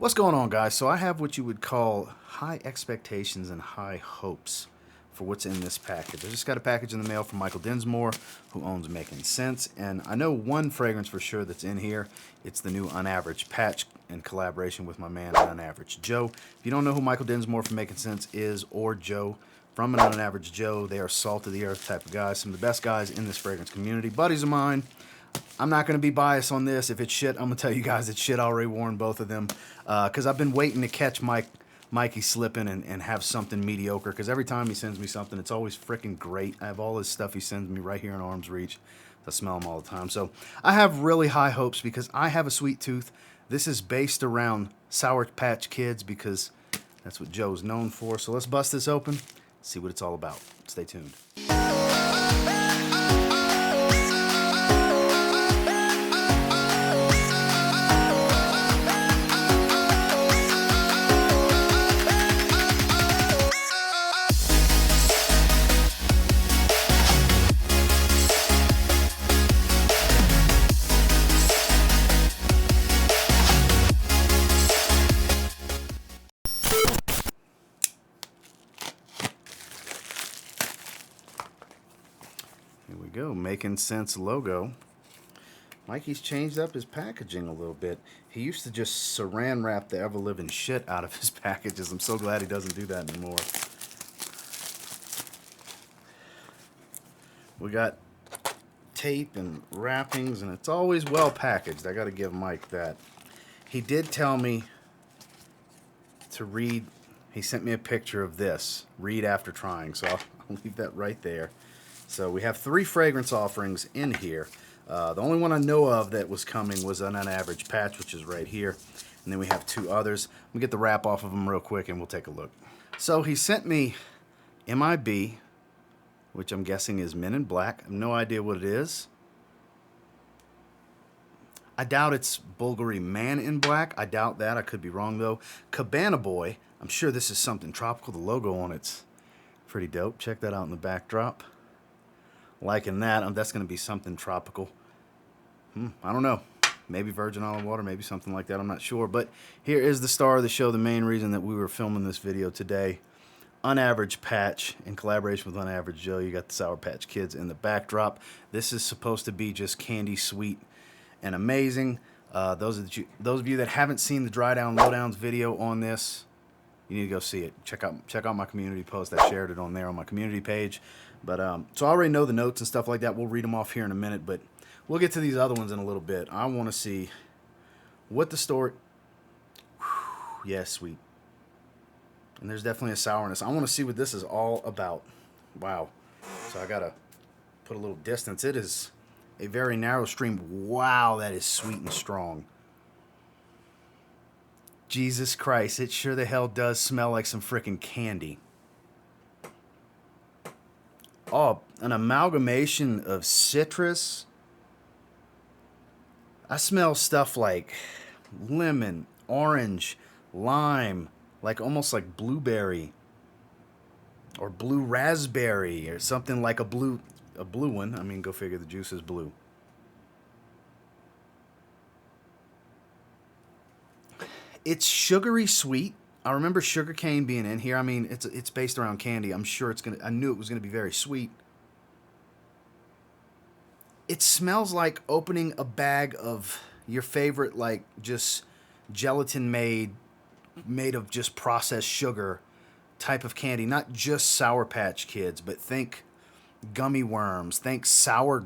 What's going on, guys? So I have what you would call high expectations and high hopes for what's in this package. I just got a package in the mail from Michael Dinsmore, who owns Makin, and I know one fragrance for sure that's in here. It's the new UnAverage patch in collaboration with my man An UnAverage Joe. If you don't know who Michael Dinsmore from Making Sense is, or Joe from An UnAverage Joe, they are salt of the earth type of guys, some of the best guys in this fragrance community, buddies of mine. I'm not going to be biased on this. If it's shit, I'm going to tell you guys it's shit. I already warned both of them. Because I've been waiting to catch Mikey slipping and have something mediocre. Because every time he sends me something, it's always freaking great. I have all his stuff he sends me right here in arm's reach. I smell him all the time. So I have really high hopes because I have a sweet tooth. This is based around Sour Patch Kids because that's what Joe's known for. So let's bust this open, see what it's all about. Stay tuned. Here we go, Making Sense logo. Mikey's changed up his packaging a little bit. He used to just saran wrap the ever-living shit out of his packages. I'm so glad he doesn't do that anymore. We got tape and wrappings, and it's always well packaged. I got to give Mike that. He did tell me to read. He sent me a picture of this. Read after trying, so I'll leave that right there. So we have 3 fragrance offerings in here. The only one I know of that was coming was an UnAverage patch, which is right here. And then we have 2 others. Let me get the wrap off of them real quick and we'll take a look. So he sent me MIB, which I'm guessing is Men in Black. I have no idea what it is. I doubt it's Bulgari Man in Black. I doubt that. I could be wrong though. Cabana Boy. I'm sure this is something tropical. The logo on it's pretty dope. Check that out in the backdrop. Liking that. That's going to be something tropical. I don't know. Maybe Virgin Olive Water, maybe something like that. I'm not sure. But here is the star of the show, the main reason that we were filming this video today. UnAverage patch in collaboration with UnAverage Joe. You got the Sour Patch Kids in the backdrop. This is supposed to be just candy sweet and amazing. Those of you that haven't seen the Dry Down Lowdowns video on this, you need to go see it. Check out my community post. I shared it on there on my community page. But so I already know the notes and stuff like that. We'll read them off here in a minute, but we'll get to these other ones in a little bit. I want to see what the story. Yeah, sweet. And there's definitely a sourness. I want to see what this is all about. Wow. So I gotta put a little distance. It is a very narrow stream. Wow, that is sweet and strong. Jesus Christ, it sure the hell does smell like some freaking candy. Oh, an amalgamation of citrus. I smell stuff like lemon, orange, lime, like almost like blueberry or blue raspberry or something like a blue one. I mean, go figure, the juice is blue. It's sugary sweet. I remember sugarcane being in here. I mean, it's based around candy. I'm sure I knew it was gonna be very sweet. It smells like opening a bag of your favorite, like just gelatin made of just processed sugar type of candy. Not just Sour Patch Kids, but think gummy worms. Think sour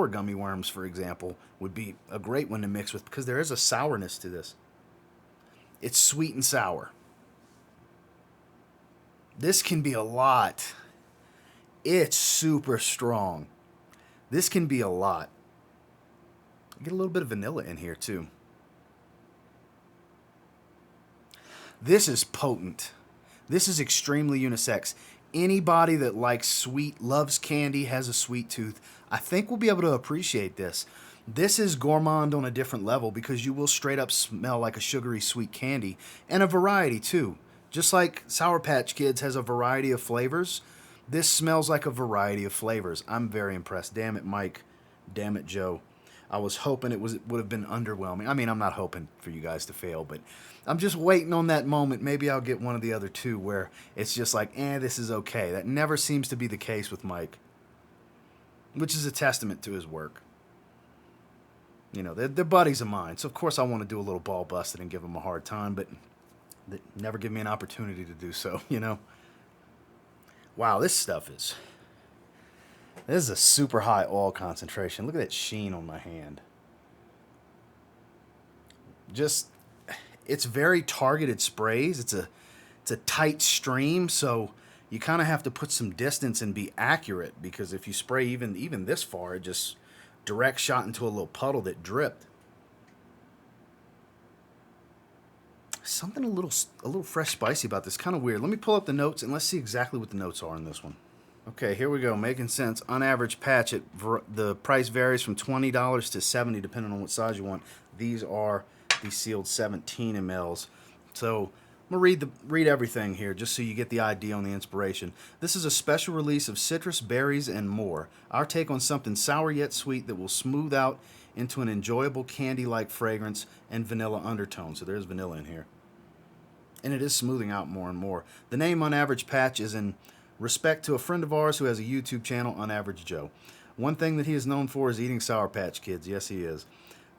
gummy worms, for example, would be a great one to mix with because there is a sourness to this. It's sweet and sour. This can be a lot. It's super strong. This can be a lot. Get a little bit of vanilla in here too. This is potent. This is extremely unisex. Anybody that likes sweet, loves candy, has a sweet tooth, I think will be able to appreciate this. This is gourmand on a different level because you will straight up smell like a sugary sweet candy and a variety too. Just like Sour Patch Kids has a variety of flavors, this smells like a variety of flavors. I'm very impressed. Damn it, Mike. Damn it, Joe. I was hoping it would have been underwhelming. I mean, I'm not hoping for you guys to fail, but I'm just waiting on that moment. Maybe I'll get one of the other two where it's just like, this is okay. That never seems to be the case with Mike, which is a testament to his work. You know, they're buddies of mine, so of course I want to do a little ball busted and give them a hard time, but they never give me an opportunity to do so, you know? Wow, this is a super high oil concentration. Look at that sheen on my hand. Just, it's very targeted sprays. It's a tight stream, so you kind of have to put some distance and be accurate, because if you spray even this far, it just direct shot into a little puddle that dripped. Something a little fresh spicy about this. Kind of weird. Let me pull up the notes and let's see exactly what the notes are in this one. Okay, here we go. Making sense. UnAverage patch. The price varies from $20 to $70 depending on what size you want. These are the sealed 17 mLs. So I'm going to read everything here just so you get the idea on the inspiration. This is a special release of citrus, berries, and more. Our take on something sour yet sweet that will smooth out into an enjoyable candy-like fragrance and vanilla undertone. So there's vanilla in here. And it is smoothing out more and more. The name UnAverage Patch is in respect to a friend of ours who has a YouTube channel, UnAverage Joe. One thing that he is known for is eating Sour Patch Kids. Yes, he is.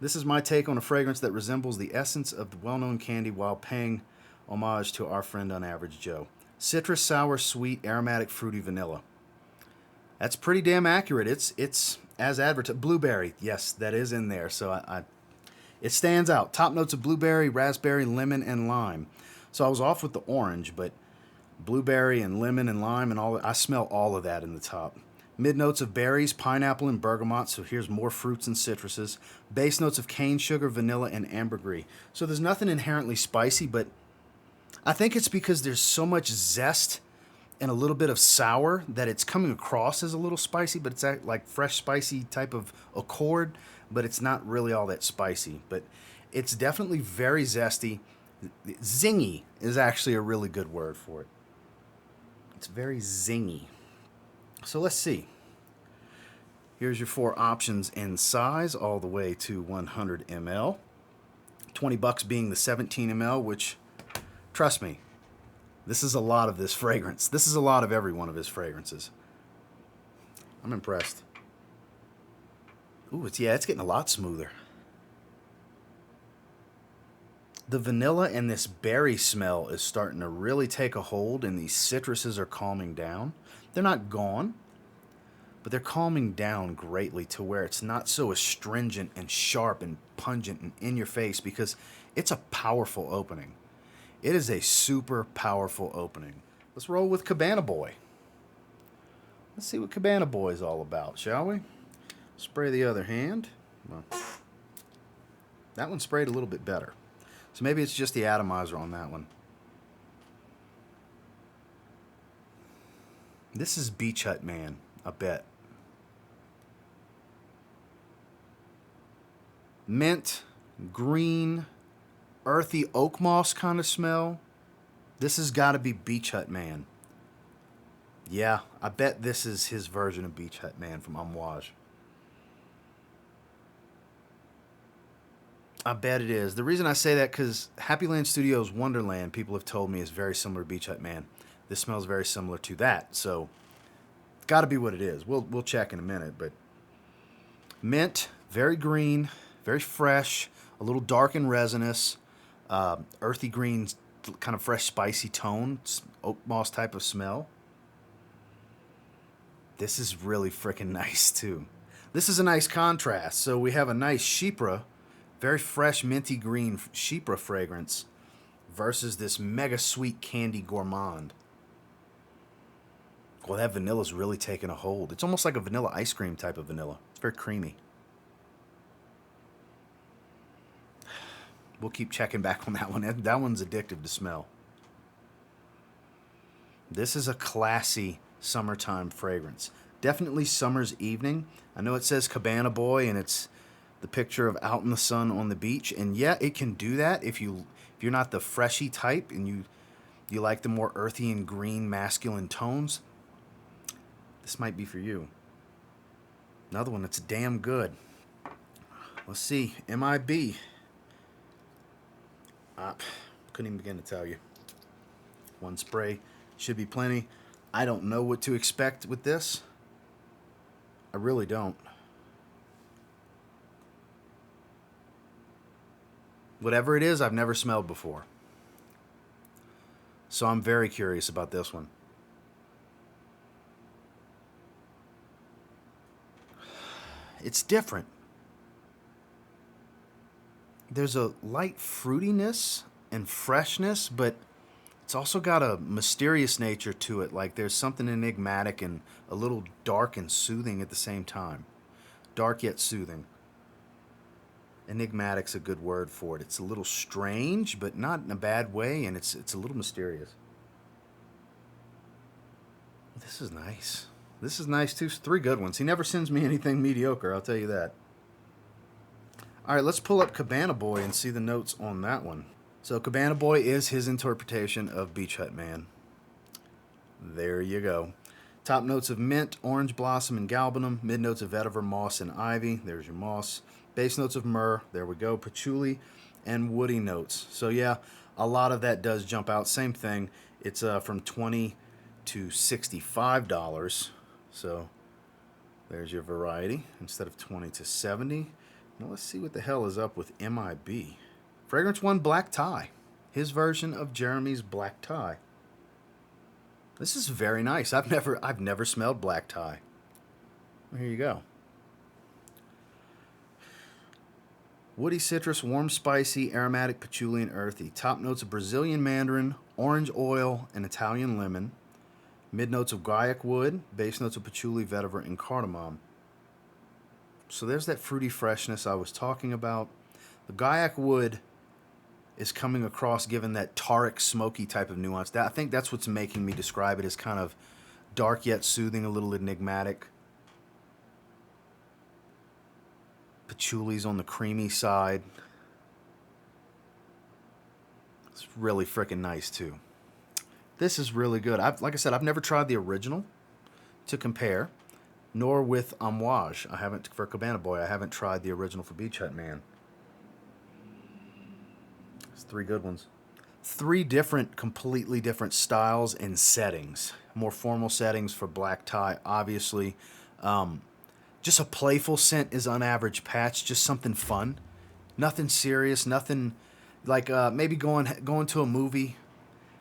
This is my take on a fragrance that resembles the essence of the well-known candy while paying homage to our friend UnAverage Joe. Citrus, sour, sweet, aromatic, fruity, vanilla. That's pretty damn accurate. It's as advertised. Blueberry, yes, that is in there. So it stands out. Top notes of blueberry, raspberry, lemon, and lime. So I was off with the orange, but blueberry and lemon and lime and I smell all of that in the top. Mid notes of berries, pineapple, and bergamot, so here's more fruits and citruses. Base notes of cane sugar, vanilla, and ambergris. So there's nothing inherently spicy, but I think it's because there's so much zest and a little bit of sour that it's coming across as a little spicy, but it's like fresh spicy type of accord, but it's not really all that spicy. But it's definitely very zesty. Zingy is actually a really good word for it. It's very zingy. So let's see. Here's your 4 options in size, all the way to 100 ml. $20 being the 17 ml, which, trust me, this is a lot of this fragrance. This is a lot of every one of his fragrances. I'm impressed. Ooh, it's getting a lot smoother. The vanilla and this berry smell is starting to really take a hold, and these citruses are calming down. They're not gone, but they're calming down greatly to where it's not so astringent and sharp and pungent and in your face, because it's a powerful opening. It is a super powerful opening. Let's roll with Cabana Boy. Let's see what Cabana Boy is all about, shall we? Spray the other hand. Well, that one sprayed a little bit better. So maybe it's just the atomizer on that one. This is Beach Hut Man, I bet. Mint, green, earthy oak moss kind of smell. This has got to be Beach Hut Man. Yeah, I bet this is his version of Beach Hut Man from Amouage. I bet it is. The reason I say that, because Happy Land Studios Wonderland, people have told me, is very similar to Beach Hut Man. This smells very similar to that, so it's got to be what it is. We'll check in a minute, but mint, very green, very fresh, a little dark and resinous, earthy green, kind of fresh, spicy tone, oak moss type of smell. This is really freaking nice too. This is a nice contrast. So we have a nice Chypre, very fresh, minty green Chypre fragrance versus this mega sweet candy Gourmand. Well, that vanilla's really taking a hold. It's almost like a vanilla ice cream type of vanilla. It's very creamy. We'll keep checking back on that one. That one's addictive to smell. This is a classy summertime fragrance. Definitely summer's evening. I know it says Cabana Boy and it's the picture of out in the sun on the beach, and yeah, it can do that if you're not the freshy type and you like the more earthy and green masculine tones. This might be for you. Another one that's damn good. Let's see. MIB. Couldn't even begin to tell you. One spray should be plenty. I don't know what to expect with this. I really don't. Whatever it is, I've never smelled before. So I'm very curious about this one. It's different. There's a light fruitiness and freshness, but it's also got a mysterious nature to it. Like there's something enigmatic and a little dark and soothing at the same time. Dark yet soothing. Enigmatic's a good word for it. It's a little strange, but not in a bad way, and it's a little mysterious. This is nice. This is nice too. 3 good ones. He never sends me anything mediocre, I'll tell you that. All right, let's pull up Cabana Boy and see the notes on that one. So Cabana Boy is his interpretation of Beach Hut Man. There you go. Top notes of mint, orange blossom, and galbanum. Mid notes of vetiver, moss, and ivy. There's your moss. Base notes of myrrh. There we go. Patchouli and woody notes. So yeah, a lot of that does jump out. Same thing. It's from $20 to $65. So there's your variety instead of $20 to $70. Now let's see what the hell is up with MIB. Fragrance 1, Black Tie. His version of Jeremy's Black Tie. This is very nice. I've never smelled Black Tie. Well, here you go. Woody citrus, warm spicy, aromatic, patchouli, and earthy. Top notes of Brazilian mandarin, orange oil, and Italian lemon. Mid notes of guaiac wood, base notes of patchouli, vetiver, and cardamom. So there's that fruity freshness I was talking about. The guaiac wood is coming across, given that taric, smoky type of nuance. I think that's what's making me describe it as kind of dark yet soothing, a little enigmatic. Patchouli's on the creamy side. It's really freaking nice too. This is really good. Like I said, I've never tried the original to compare, nor with An UnAverage. I haven't, for Cabana Boy, I haven't tried the original for Beach Hut Man. It's 3 good ones. 3 different, completely different styles and settings. More formal settings for Black Tie, obviously. Just a playful scent is UnAverage Patch. Just something fun. Nothing serious. Nothing like maybe going to a movie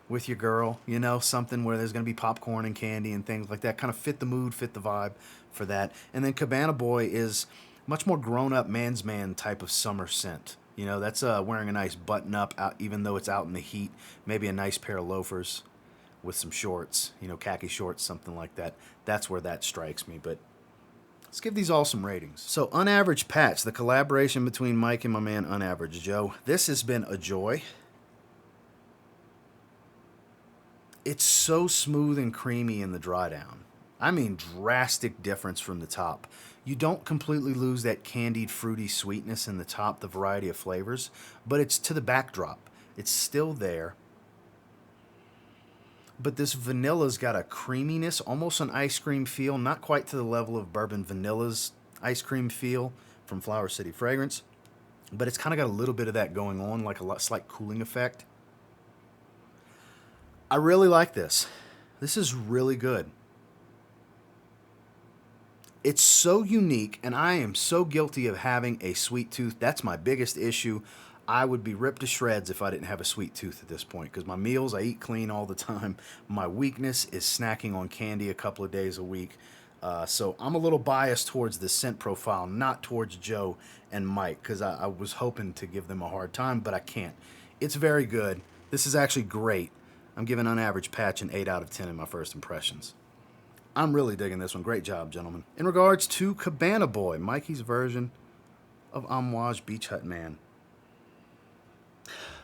with your girl, you know, something where there's going to be popcorn and candy and things like that. Kind of fit the mood, fit the vibe for that. And then Cabana Boy is much more grown-up man's man type of summer scent. You know, that's wearing a nice button-up, out, even though it's out in the heat. Maybe a nice pair of loafers with some shorts, you know, khaki shorts, something like that. That's where that strikes me. But let's give these all some ratings. So UnAverage Patch, the collaboration between Mike and my man UnAverage Joe. This has been a joy. It's so smooth and creamy in the dry down. I mean, drastic difference from the top. You don't completely lose that candied, fruity sweetness in the top, the variety of flavors, but it's to the backdrop. It's still there. But this vanilla's got a creaminess, almost an ice cream feel, not quite to the level of Bourbon Vanilla's ice cream feel from Flower City Fragrance, but it's kind of got a little bit of that going on, like a slight cooling effect. I really like this. This is really good. It's so unique, and I am so guilty of having a sweet tooth. That's my biggest issue. I would be ripped to shreds if I didn't have a sweet tooth at this point, because my meals, I eat clean all the time. My weakness is snacking on candy a couple of days a week. So I'm a little biased towards the scent profile, not towards Joe and Mike, because I was hoping to give them a hard time, but I can't. It's very good. This is actually great. I'm giving UnAverage Patch an 8 out of 10 in my first impressions. I'm really digging this one. Great job, gentlemen. In regards to Cabana Boy, Mikey's version of An UnAverage Beach Hut Man.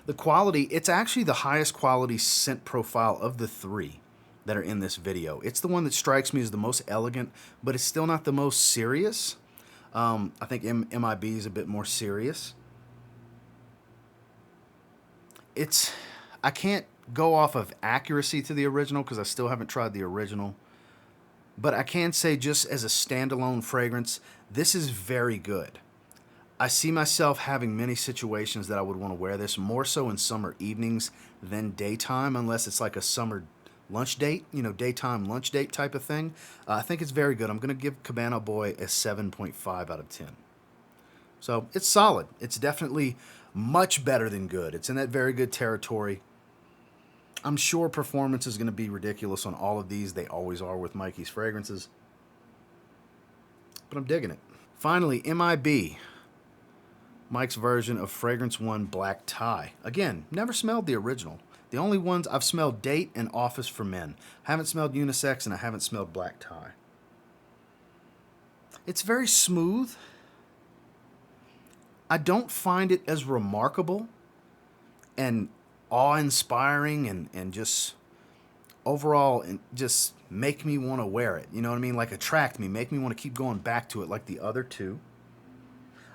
The quality, it's actually the highest quality scent profile of the 3 that are in this video. It's the one that strikes me as the most elegant, but it's still not the most serious. I think MIB is a bit more serious. I can't go off of accuracy to the original because I still haven't tried the original. But I can say, just as a standalone fragrance, this is very good. I see myself having many situations that I would want to wear this, more so in summer evenings than daytime, unless it's like a summer lunch date, daytime lunch date type of thing. I think it's very good. I'm going to give Cabana Boy a 7.5 out of 10. So it's solid. It's definitely much better than good. It's in that very good territory. I'm sure performance is going to be ridiculous on all of these. They always are with Mikey's fragrances. But I'm digging it. Finally, MIB. Mike's version of Fragrance One Black Tie. Again, never smelled the original. The only ones I've smelled Date and Office for Men. I haven't smelled Unisex and I haven't smelled Black Tie. It's very smooth. I don't find it as remarkable and awe-inspiring and just overall and just make me want to wear it. You know what I mean? Like attract me, make me want to keep going back to it like the other two.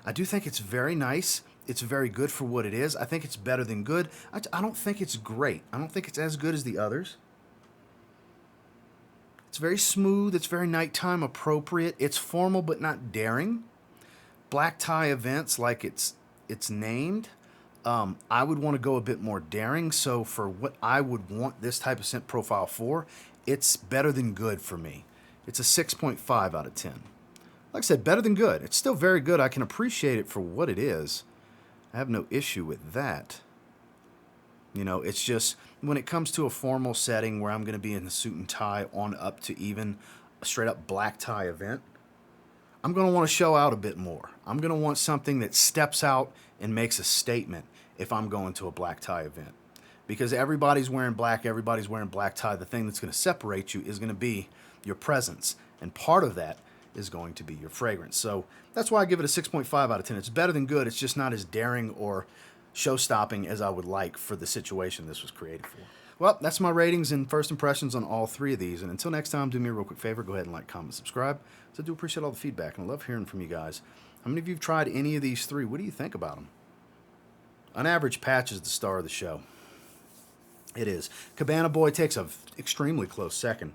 I do think it's very nice. It's very good for what it is. I think it's better than good. I don't think it's great. I don't think it's as good as the others. It's very smooth. It's very nighttime appropriate. It's formal but not daring. Black tie events like it's named. I would want to go a bit more daring. So for what I would want this type of scent profile for, it's better than good for me. It's a 6.5 out of 10. Like I said, better than good. It's still very good. I can appreciate it for what it is. I have no issue with that. It's just when it comes to a formal setting where I'm going to be in a suit and tie on up to even a straight up black tie event, I'm going to want to show out a bit more. I'm going to want something that steps out and makes a statement if I'm going to a black tie event. Because everybody's wearing black tie. The thing that's going to separate you is going to be your presence. And part of that is going to be your fragrance. So that's why I give it a 6.5 out of 10. It's better than good. It's just not as daring or show-stopping as I would like for the situation this was created for. Well, that's my ratings and first impressions on all three of these. And until next time, do me a real quick favor. Go ahead and like, comment, subscribe. So I do appreciate all the feedback, and I love hearing from you guys. How many of you have tried any of these three? What do you think about them? UnAverage Patch is the star of the show. It is. Cabana Boy takes an extremely close second.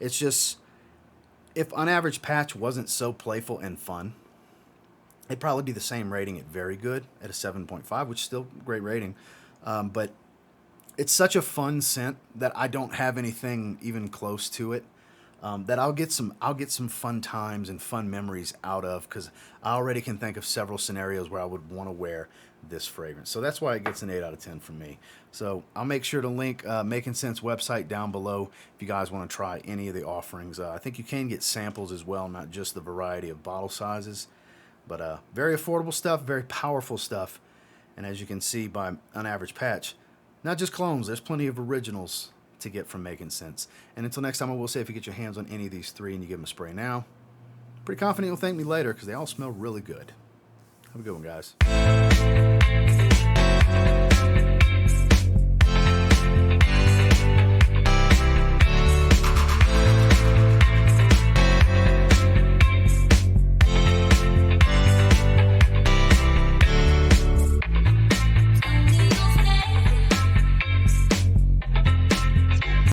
It's just, if UnAverage Patch wasn't so playful and fun, it'd probably be the same rating at very good at a 7.5, which is still a great rating. But it's such a fun scent that I don't have anything even close to it that I'll get some fun times and fun memories out of, because I already can think of several scenarios where I would want to wear this fragrance. So that's why it gets an 8 out of 10 from me. So I'll make sure to link Makin Scent's website down below if you guys want to try any of the offerings. I think you can get samples as well, not just the variety of bottle sizes. But very affordable stuff, very powerful stuff. And as you can see by UnAverage Patch, not just clones, there's plenty of originals to get from Makin Scents. And until next time, I will say, if you get your hands on any of these three and you give them a spray now, pretty confident you'll thank me later, because they all smell really good. Have a good one, guys.